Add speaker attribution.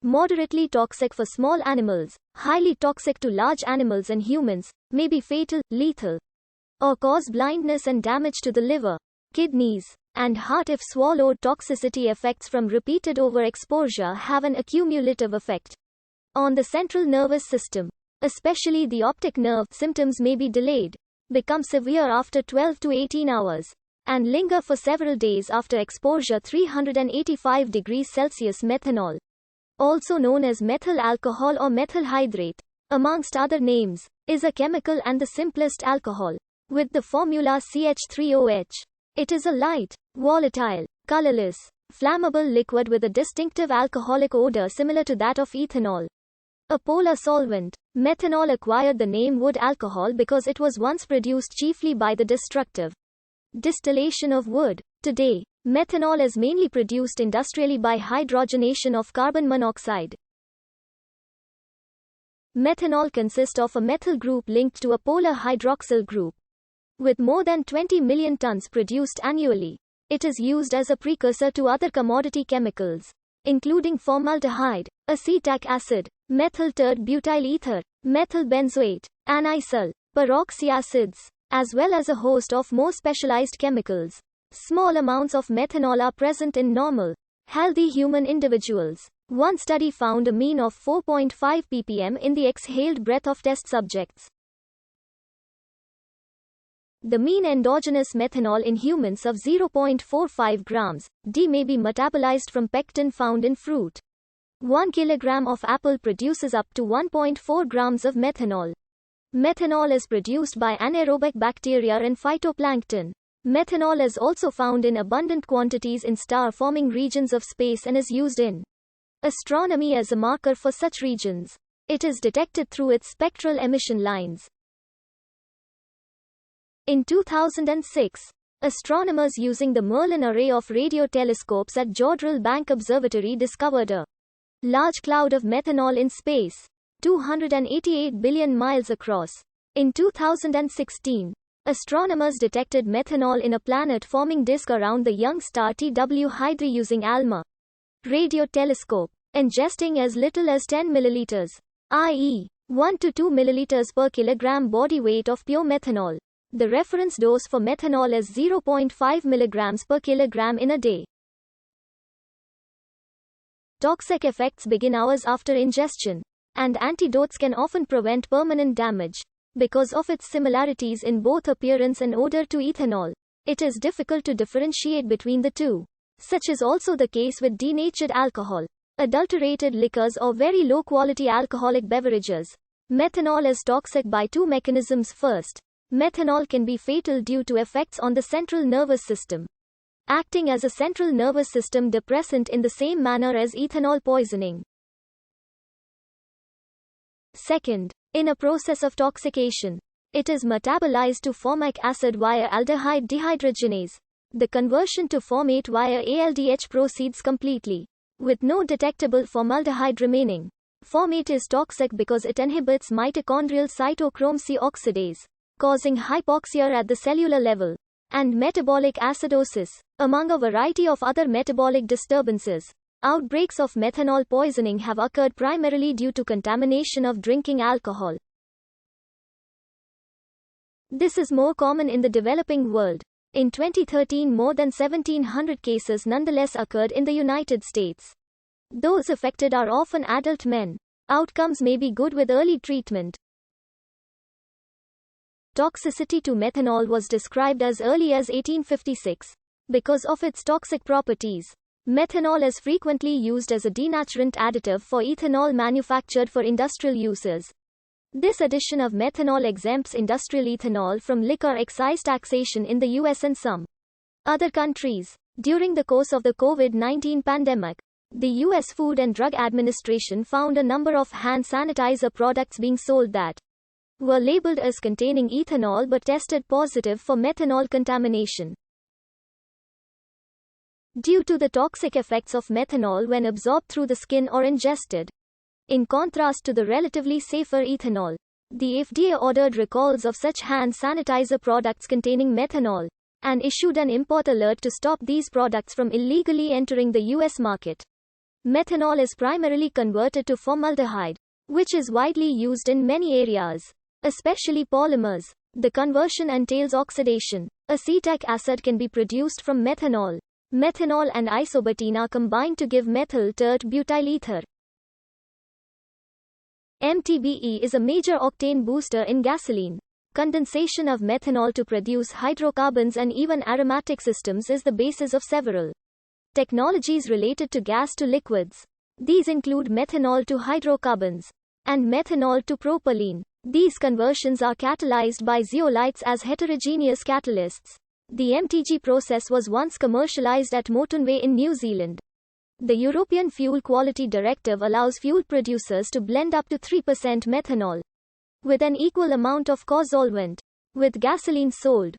Speaker 1: Moderately toxic for small animals, highly toxic to large animals and humans, may be fatal, lethal, or cause blindness and damage to the liver, kidneys, and heart if swallowed. Toxicity effects from repeated overexposure have an accumulative effect on the central nervous system, especially the optic nerve. Symptoms may be delayed, become severe after 12 to 18 hours, and linger for several days after exposure. 385 degrees Celsius. Methanol, also known as methyl alcohol or methyl hydrate, amongst other names, is a chemical and the simplest alcohol, with the formula CH3OH. It is a light, volatile, colorless, flammable liquid with a distinctive alcoholic odor similar to that of ethanol. A polar solvent, methanol acquired the name wood alcohol because it was once produced chiefly by the destructive distillation of wood. Today, methanol is mainly produced industrially by hydrogenation of carbon monoxide. Methanol consists of a methyl group linked to a polar hydroxyl group. With more than 20 million tons produced annually, it is used as a precursor to other commodity chemicals, including formaldehyde, acetic acid, methyl tert-butyl ether, methyl benzoate, anisole, peroxyacids, as well as a host of more specialized chemicals. Small amounts of methanol are present in normal, healthy human individuals. One study found a mean of 4.5 ppm in the exhaled breath of test subjects. The mean endogenous methanol in humans of 0.45 grams d may be metabolized from pectin found in fruit. 1 kilogram of apple produces up to 1.4 grams of methanol. Methanol is produced by anaerobic bacteria and phytoplankton. Methanol is also found in abundant quantities in star-forming regions of space and is used in astronomy as a marker for such regions. It is detected through its spectral emission lines. In 2006, astronomers using the Merlin array of radio telescopes at Jodrell Bank Observatory discovered a large cloud of methanol in space, 288 billion miles across. In 2016, astronomers detected methanol in a planet-forming disk around the young star TW Hydra using ALMA radio telescope, ingesting as little as 10 milliliters, i.e., 1 to 2 milliliters per kilogram body weight of pure methanol. The reference dose for methanol is 0.5 milligrams per kilogram in a day. Toxic effects begin hours after ingestion, and antidotes can often prevent permanent damage. Because of its similarities in both appearance and odor to ethanol, it is difficult to differentiate between the two. Such is also the case with denatured alcohol, adulterated liquors or very low-quality alcoholic beverages. Methanol is toxic by two mechanisms. First, methanol can be fatal due to effects on the central nervous system, acting as a central nervous system depressant in the same manner as ethanol poisoning. Second, in a process of toxication, it is metabolized to formic acid via aldehyde dehydrogenase. The conversion to formate via ALDH proceeds completely, with no detectable formaldehyde remaining. Formate is toxic because it inhibits mitochondrial cytochrome C oxidase, causing hypoxia at the cellular level, and metabolic acidosis, among a variety of other metabolic disturbances. Outbreaks of methanol poisoning have occurred primarily due to contamination of drinking alcohol. This is more common in the developing world. In 2013, more than 1,700 cases nonetheless occurred in the United States. Those affected are often adult men. Outcomes may be good with early treatment. Toxicity to methanol was described as early as 1856. Because of its toxic properties, methanol is frequently used as a denaturant additive for ethanol manufactured for industrial uses. This addition of methanol exempts industrial ethanol from liquor excise taxation in the US and some other countries. During the course of the COVID-19 pandemic, the US Food and Drug Administration found a number of hand sanitizer products being sold that were labeled as containing ethanol but tested positive for methanol contamination. Due to the toxic effects of methanol when absorbed through the skin or ingested, in contrast to the relatively safer ethanol, the FDA ordered recalls of such hand sanitizer products containing methanol, and issued an import alert to stop these products from illegally entering the US market. Methanol is primarily converted to formaldehyde, which is widely used in many areas, especially polymers. The conversion entails oxidation. Acetic acid can be produced from methanol. Methanol and isobutene are combined to give methyl tert butyl ether. MTBE is a major octane booster in gasoline. Condensation of methanol to produce hydrocarbons and even aromatic systems is the basis of several technologies related to gas to liquids. These include methanol to hydrocarbons and methanol to propylene. These conversions are catalyzed by zeolites as heterogeneous catalysts. The MTG process was once commercialized at Moretonway in New Zealand. The European Fuel Quality Directive allows fuel producers to blend up to 3% methanol with an equal amount of co-solvent with gasoline sold.